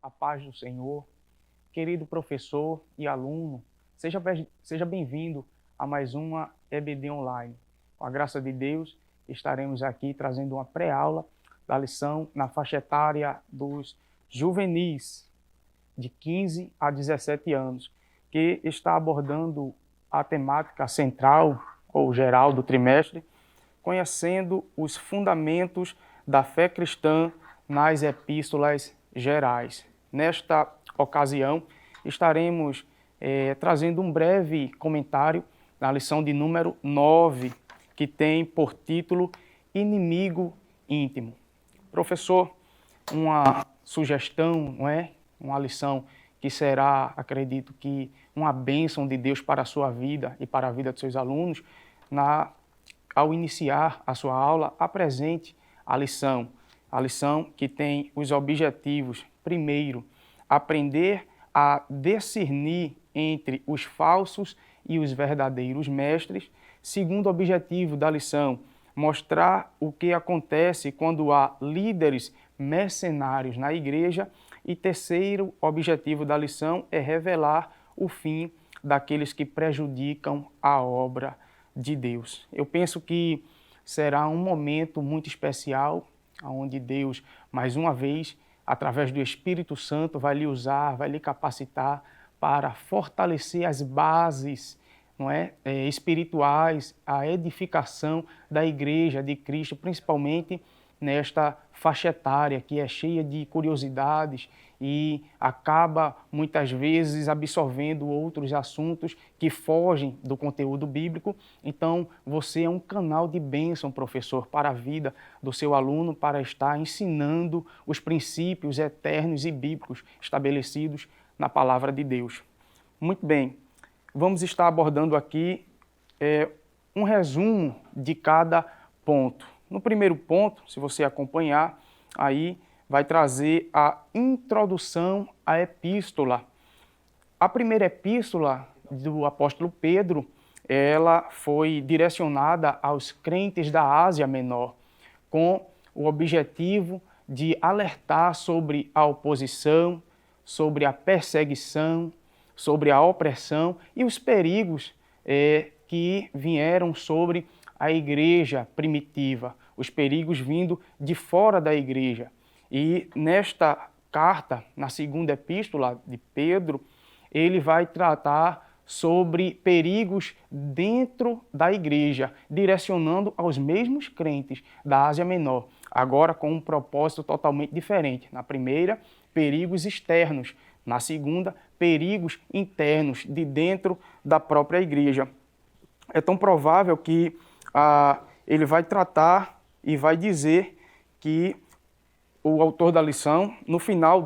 A paz do Senhor, querido professor e aluno, seja bem-vindo a mais uma EBD Online. Com a graça de Deus, estaremos aqui trazendo uma pré-aula da lição na faixa etária dos juvenis, de 15 a 17 anos, que está abordando a temática central ou geral do trimestre, conhecendo os fundamentos da fé cristã nas epístolas gerais. Nesta ocasião, estaremos trazendo um breve comentário na lição de número 9, que tem por título Inimigo Íntimo. Professor, uma sugestão, não é? Uma lição que será, acredito que, uma bênção de Deus para a sua vida e para a vida dos seus alunos. Ao iniciar a sua aula, apresente a lição que tem os objetivos. Primeiro, aprender a discernir entre os falsos e os verdadeiros mestres. Segundo objetivo da lição, mostrar o que acontece quando há líderes mercenários na igreja. E terceiro objetivo da lição é revelar o fim daqueles que prejudicam a obra de Deus. Eu penso que será um momento muito especial, onde Deus, mais uma vez, através do Espírito Santo, vai lhe usar, vai lhe capacitar para fortalecer as bases, não é, espirituais, a edificação da Igreja de Cristo, principalmente nesta faixa etária que é cheia de curiosidades e acaba muitas vezes absorvendo outros assuntos que fogem do conteúdo bíblico. Então, você é um canal de bênção, professor, para a vida do seu aluno, para estar ensinando os princípios eternos e bíblicos estabelecidos na palavra de Deus. Muito bem, vamos estar abordando aqui um resumo de cada ponto. No primeiro ponto, se você acompanhar, aí vai trazer a introdução à epístola. A primeira epístola do apóstolo Pedro, ela foi direcionada aos crentes da Ásia Menor, com o objetivo de alertar sobre a oposição, sobre a perseguição, sobre a opressão e os perigos que vieram sobre a igreja primitiva, os perigos vindo de fora da igreja. E nesta carta, na segunda epístola de Pedro, ele vai tratar sobre perigos dentro da igreja, direcionando aos mesmos crentes da Ásia Menor, agora com um propósito totalmente diferente. Na primeira, perigos externos. Na segunda, perigos internos, de dentro da própria igreja. É tão provável que ele vai tratar e vai dizer que o autor da lição, no final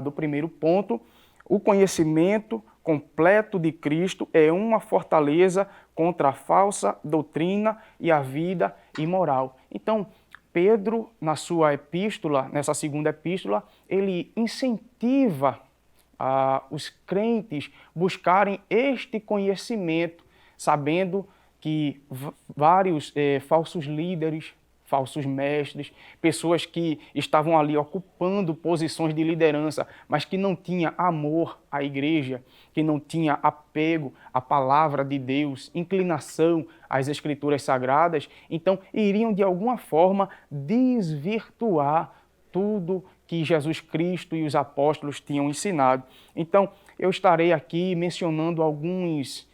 do primeiro ponto, o conhecimento completo de Cristo é uma fortaleza contra a falsa doutrina e a vida imoral. Então, Pedro, na sua epístola, nessa segunda epístola, ele incentiva os crentes buscarem este conhecimento, sabendo que vários falsos líderes, falsos mestres, pessoas que estavam ali ocupando posições de liderança, mas que não tinham amor à igreja, que não tinham apego à palavra de Deus, inclinação às escrituras sagradas, então iriam de alguma forma desvirtuar tudo que Jesus Cristo e os apóstolos tinham ensinado. Então, eu estarei aqui mencionando alguns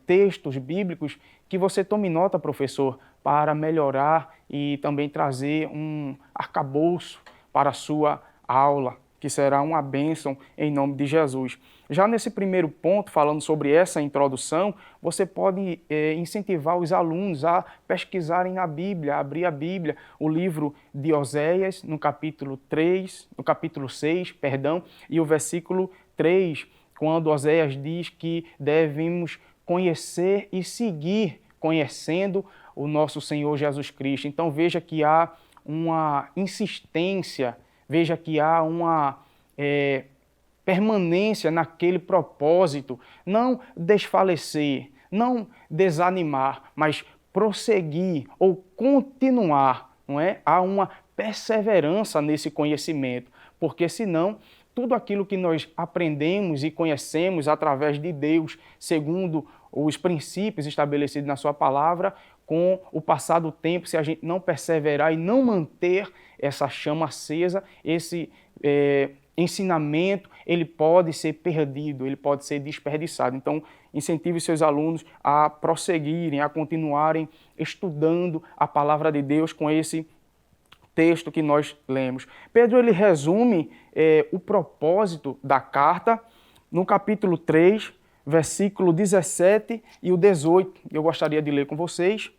textos bíblicos que você tome nota, professor, para melhorar e também trazer um arcabouço para a sua aula, que será uma bênção em nome de Jesus. Já nesse primeiro ponto, falando sobre essa introdução, você pode incentivar os alunos a pesquisarem na Bíblia, abrir a Bíblia, o livro de Oséias, no capítulo 6, e o versículo 3, quando Oséias diz que devemos conhecer e seguir conhecendo o nosso Senhor Jesus Cristo. Então veja que há uma insistência, veja que há uma permanência naquele propósito, não desfalecer, não desanimar, mas prosseguir ou continuar, não é? Há uma perseverança nesse conhecimento, porque senão tudo aquilo que nós aprendemos e conhecemos através de Deus, segundo os princípios estabelecidos na sua palavra, com o passar do tempo, se a gente não perseverar e não manter essa chama acesa, esse ensinamento, ele pode ser perdido, ele pode ser desperdiçado. Então, incentive seus alunos a prosseguirem, a continuarem estudando a palavra de Deus com esse texto que nós lemos. Pedro, ele resume o propósito da carta no capítulo 3, versículo 17 e o 18. Eu gostaria de ler com vocês.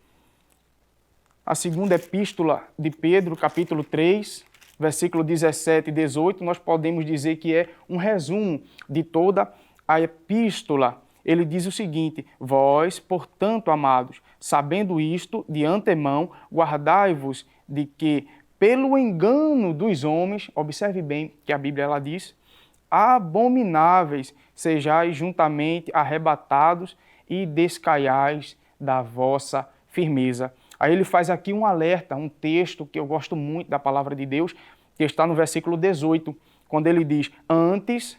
A segunda epístola de Pedro, capítulo 3, versículo 17 e 18, nós podemos dizer que é um resumo de toda a epístola. Ele diz o seguinte: vós, portanto, amados, sabendo isto de antemão, guardai-vos de que, pelo engano dos homens, observe bem que a Bíblia ela diz, abomináveis sejais juntamente arrebatados e descaiais da vossa firmeza. Aí ele faz aqui um alerta, um texto que eu gosto muito da palavra de Deus, que está no versículo 18, quando ele diz: antes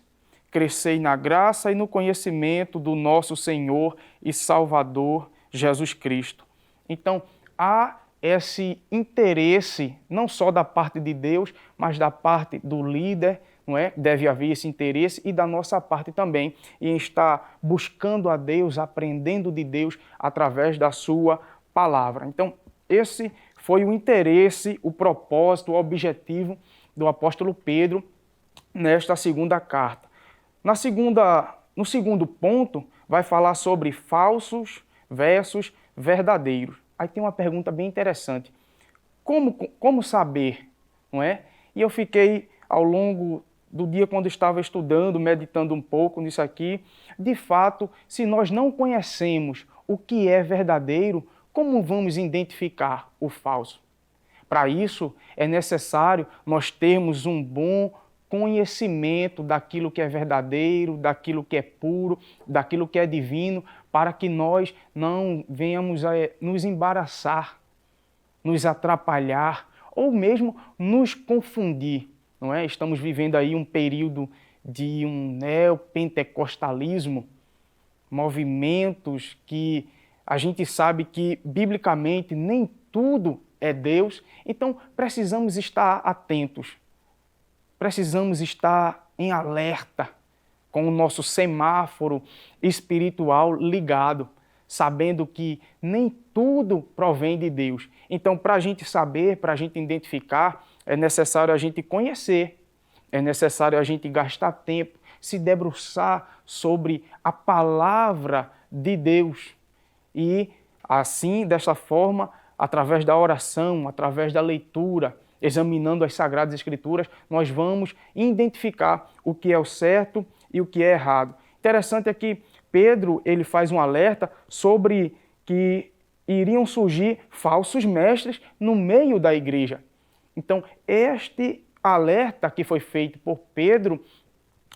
crescei na graça e no conhecimento do nosso Senhor e Salvador Jesus Cristo. Então, há esse interesse, não só da parte de Deus, mas da parte do líder, não é? Deve haver esse interesse e da nossa parte também, em estar buscando a Deus, aprendendo de Deus através da sua palavra. Então, esse foi o interesse, o propósito, o objetivo do apóstolo Pedro nesta segunda carta. No segundo ponto, vai falar sobre falsos versus verdadeiros. Aí tem uma pergunta bem interessante. Como saber, não é? E eu fiquei, ao longo do dia, quando estava estudando, meditando um pouco nisso aqui, de fato, se nós não conhecemos o que é verdadeiro, como vamos identificar o falso? Para isso, é necessário nós termos um bom conhecimento daquilo que é verdadeiro, daquilo que é puro, daquilo que é divino, para que nós não venhamos a nos embaraçar, nos atrapalhar ou mesmo nos confundir, não é? Estamos vivendo aí um período de um neopentecostalismo, movimentos que a gente sabe que biblicamente nem tudo é Deus, então precisamos estar atentos. Precisamos estar em alerta, com o nosso semáforo espiritual ligado, sabendo que nem tudo provém de Deus. Então, para a gente saber, para a gente identificar, é necessário a gente conhecer, é necessário a gente gastar tempo, se debruçar sobre a palavra de Deus. E assim, dessa forma, através da oração, através da leitura, examinando as Sagradas Escrituras, nós vamos identificar o que é o certo e o que é errado. Interessante é que Pedro ele faz um alerta sobre que iriam surgir falsos mestres no meio da igreja. Então, este alerta que foi feito por Pedro,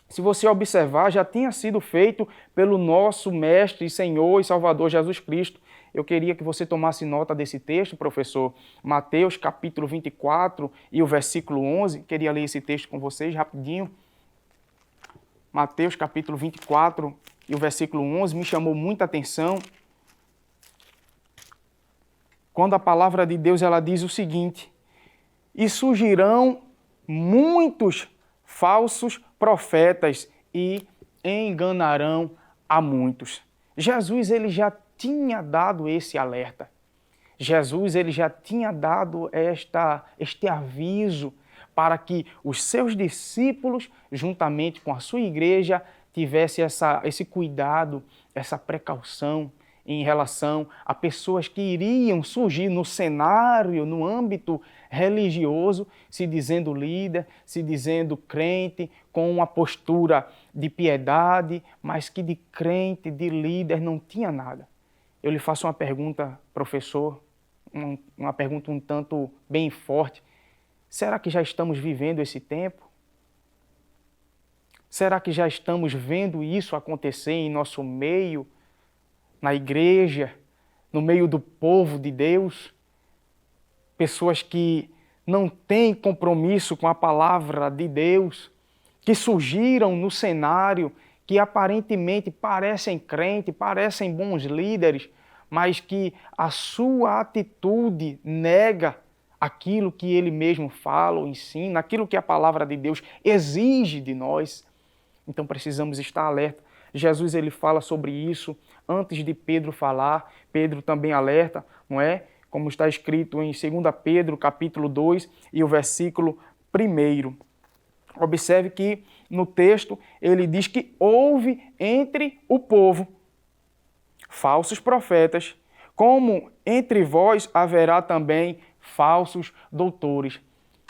se você observar, já tinha sido feito pelo nosso Mestre, Senhor e Salvador Jesus Cristo. Eu queria que você tomasse nota desse texto, professor. Mateus, capítulo 24 e o versículo 11. Queria ler esse texto com vocês rapidinho. Mateus, capítulo 24 e o versículo 11 me chamou muita atenção. Quando a palavra de Deus ela diz o seguinte: e surgirão muitos falsos profetas e enganarão a muitos. Jesus ele já tinha dado esse alerta. Jesus ele já tinha dado este aviso para que os seus discípulos, juntamente com a sua igreja, tivessem esse cuidado, essa precaução em relação a pessoas que iriam surgir no cenário, no âmbito religioso, se dizendo líder, se dizendo crente, com uma postura de piedade, mas que de crente, de líder, não tinha nada. Eu lhe faço uma pergunta, professor, uma pergunta um tanto bem forte. Será que já estamos vivendo esse tempo? Será que já estamos vendo isso acontecer em nosso meio, na igreja, no meio do povo de Deus? Pessoas que não têm compromisso com a palavra de Deus, que surgiram no cenário, que aparentemente parecem crentes, parecem bons líderes, mas que a sua atitude nega aquilo que ele mesmo fala ou ensina, aquilo que a palavra de Deus exige de nós. Então precisamos estar alerta. Jesus ele fala sobre isso antes de Pedro falar. Pedro também alerta, não é? Como está escrito em 2 Pedro, capítulo 2 e o versículo 1. Observe que no texto ele diz que houve entre o povo falsos profetas, como entre vós haverá também falsos doutores.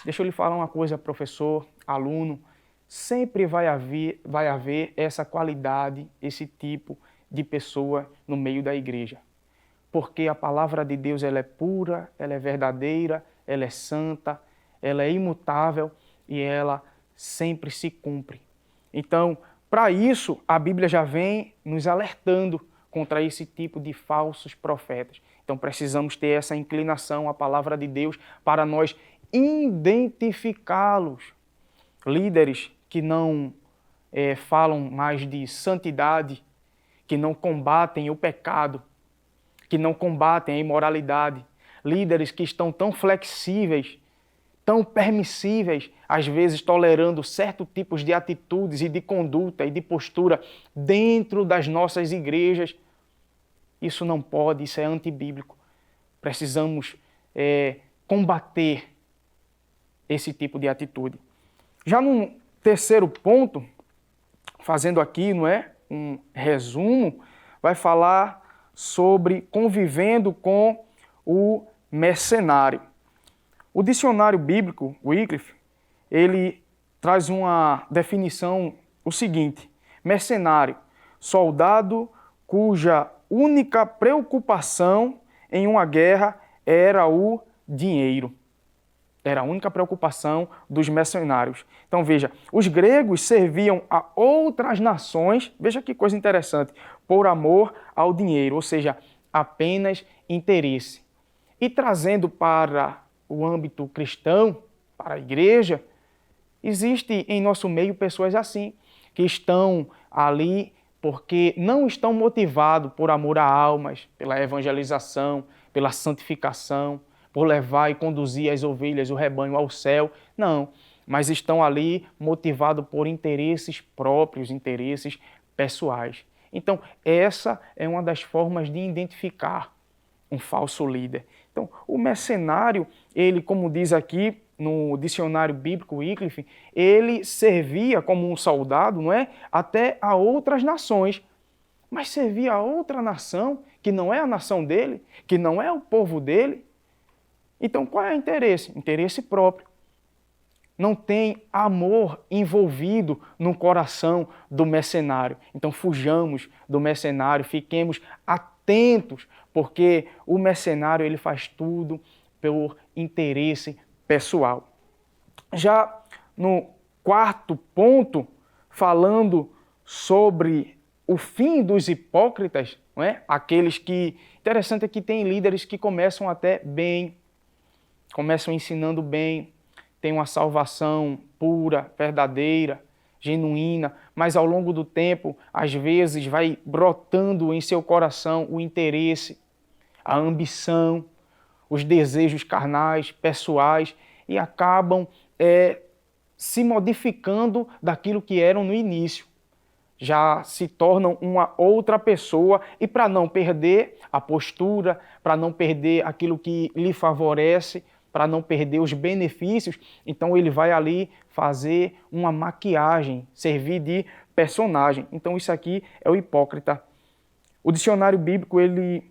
Deixa eu lhe falar uma coisa, professor, aluno, sempre vai haver essa qualidade, esse tipo de pessoa no meio da igreja. Porque a palavra de Deus ela é pura, ela é verdadeira, ela é santa, ela é imutável e ela sempre se cumpre. Então, para isso, a Bíblia já vem nos alertando contra esse tipo de falsos profetas. Então, precisamos ter essa inclinação à palavra de Deus para nós identificá-los. Líderes que não falam mais de santidade, que não combatem o pecado, que não combatem a imoralidade. Líderes que estão tão flexíveis, tão permissíveis, às vezes tolerando certos tipos de atitudes e de conduta e de postura dentro das nossas igrejas. Isso não pode, isso é antibíblico. Precisamos combater esse tipo de atitude. Já no terceiro ponto, fazendo aqui, não é, um resumo, vai falar sobre convivendo com o mercenário. O dicionário bíblico, Wycliffe, ele traz uma definição, o seguinte: mercenário, soldado cuja única preocupação em uma guerra era o dinheiro. Era a única preocupação dos mercenários. Então veja, os gregos serviam a outras nações, veja que coisa interessante, por amor ao dinheiro, ou seja, apenas interesse. E trazendo para o âmbito cristão, para a igreja, existe em nosso meio pessoas assim, que estão ali porque não estão motivados por amor a almas, pela evangelização, pela santificação, por levar e conduzir as ovelhas, o rebanho ao céu. Não, mas estão ali motivados por interesses próprios, interesses pessoais. Então, essa é uma das formas de identificar um falso líder. Então, o mercenário, ele, como diz aqui no dicionário bíblico Wycliffe, ele servia como um soldado, não é? Até a outras nações. Mas servia a outra nação, que não é a nação dele, que não é o povo dele. Então, qual é o interesse? Interesse próprio. Não tem amor envolvido no coração do mercenário. Então, fujamos do mercenário, fiquemos atentos, porque o mercenário ele faz tudo por interesse pessoal. Já no quarto ponto, falando sobre o fim dos hipócritas, não é? Aqueles que... Interessante é que tem líderes que começam até bem, começam ensinando bem, tem uma salvação pura, verdadeira, genuína, mas ao longo do tempo, às vezes, vai brotando em seu coração o interesse, a ambição, os desejos carnais, pessoais, e acabam se modificando daquilo que eram no início. Já se tornam uma outra pessoa e para não perder a postura, para não perder aquilo que lhe favorece, para não perder os benefícios, então ele vai ali fazer uma maquiagem, servir de personagem. Então isso aqui é o hipócrita. O dicionário bíblico ele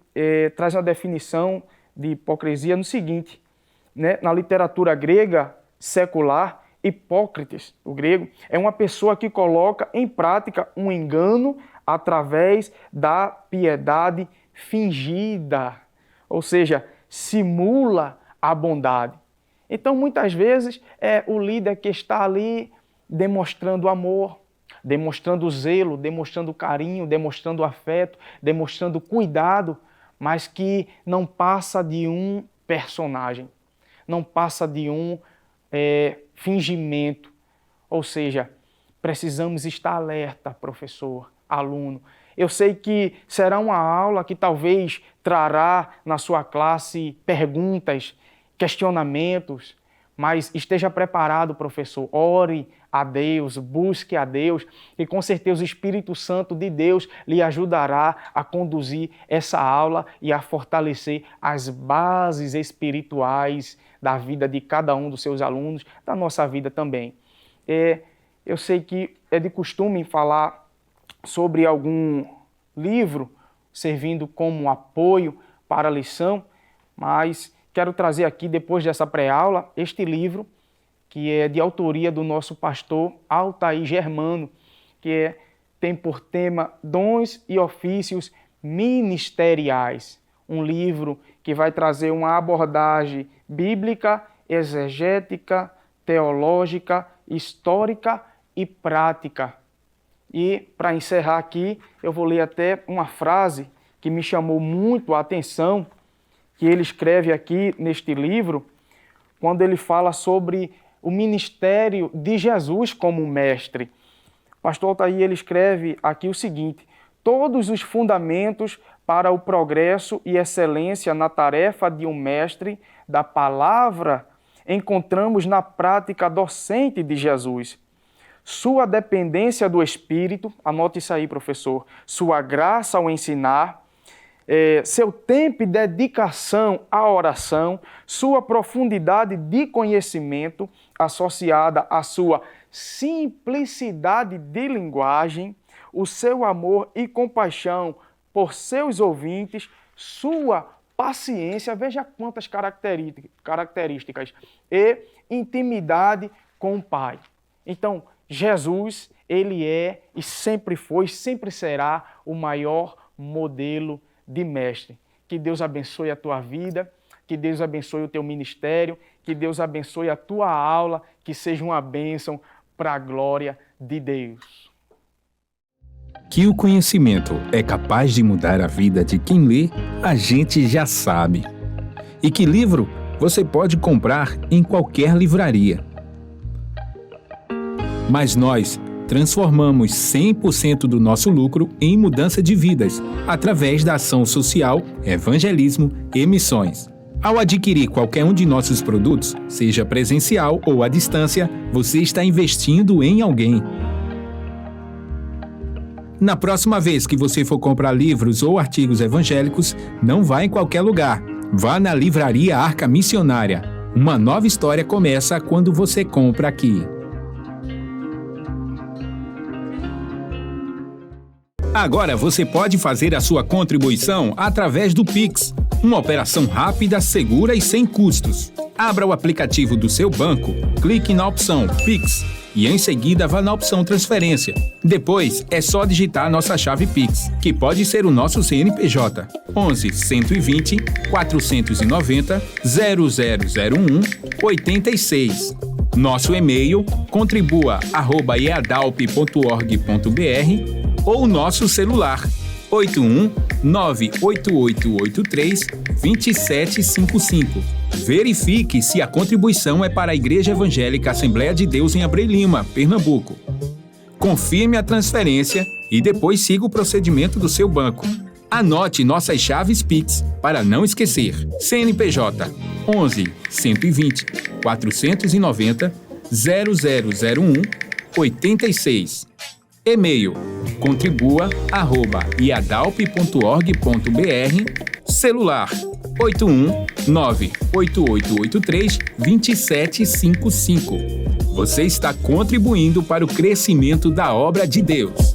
traz uma definição de hipocrisia no seguinte, né? Na literatura grega secular, hipócrites, o grego, é uma pessoa que coloca em prática um engano através da piedade fingida, ou seja, simula a bondade. Então, muitas vezes, é o líder que está ali demonstrando amor, demonstrando zelo, demonstrando carinho, demonstrando afeto, demonstrando cuidado, mas que não passa de um personagem, não passa de um fingimento. Ou seja, precisamos estar alerta, professor, aluno. Eu sei que será uma aula que talvez trará na sua classe perguntas, questionamentos, mas esteja preparado, professor. Ore a Deus, busque a Deus e com certeza o Espírito Santo de Deus lhe ajudará a conduzir essa aula e a fortalecer as bases espirituais da vida de cada um dos seus alunos, da nossa vida também. Eu sei que é de costume falar sobre algum livro servindo como apoio para a lição, mas quero trazer aqui, depois dessa pré-aula, este livro, que é de autoria do nosso pastor Altair Germano, que tem por tema Dons e Ofícios Ministeriais. Um livro que vai trazer uma abordagem bíblica, exegética, teológica, histórica e prática. E, para encerrar aqui, eu vou ler até uma frase que me chamou muito a atenção, que ele escreve aqui neste livro, quando ele fala sobre o ministério de Jesus como mestre. O pastor Altair, ele escreve aqui o seguinte: todos os fundamentos para o progresso e excelência na tarefa de um mestre da palavra encontramos na prática docente de Jesus. Sua dependência do Espírito, anote isso aí, professor, sua graça ao ensinar, seu tempo e dedicação à oração, sua profundidade de conhecimento associada à sua simplicidade de linguagem, o seu amor e compaixão por seus ouvintes, sua paciência, veja quantas características, e intimidade com o Pai. Então, Jesus, ele é e sempre foi, sempre será o maior modelo de mestre. Que Deus abençoe a tua vida, que Deus abençoe o teu ministério, que Deus abençoe a tua aula, que seja uma bênção para a glória de Deus. Que o conhecimento é capaz de mudar a vida de quem lê, a gente já sabe. E que livro você pode comprar em qualquer livraria. Mas nós transformamos 100% do nosso lucro em mudança de vidas, através da ação social, evangelismo e missões. Ao adquirir qualquer um de nossos produtos, seja presencial ou à distância, você está investindo em alguém. Na próxima vez que você for comprar livros ou artigos evangélicos, não vá em qualquer lugar. Vá na Livraria Arca Missionária. Uma nova história começa quando você compra aqui. Agora você pode fazer a sua contribuição através do Pix, uma operação rápida, segura e sem custos. Abra o aplicativo do seu banco, clique na opção Pix e em seguida vá na opção Transferência. Depois é só digitar nossa chave Pix, que pode ser o nosso CNPJ 11 120 490 0001 86. Nosso e-mail contribua@eadalp.org.br ou nosso celular 81-98883-2755. Verifique se a contribuição é para a Igreja Evangélica Assembleia de Deus em Abreu Lima, Pernambuco. Confirme a transferência e depois siga o procedimento do seu banco. Anote nossas chaves Pix para não esquecer. CNPJ 11 120 490 0001 86. E-mail contribua@iadalp.org.br. Celular 81-98883-2755. Você está contribuindo para o crescimento da obra de Deus.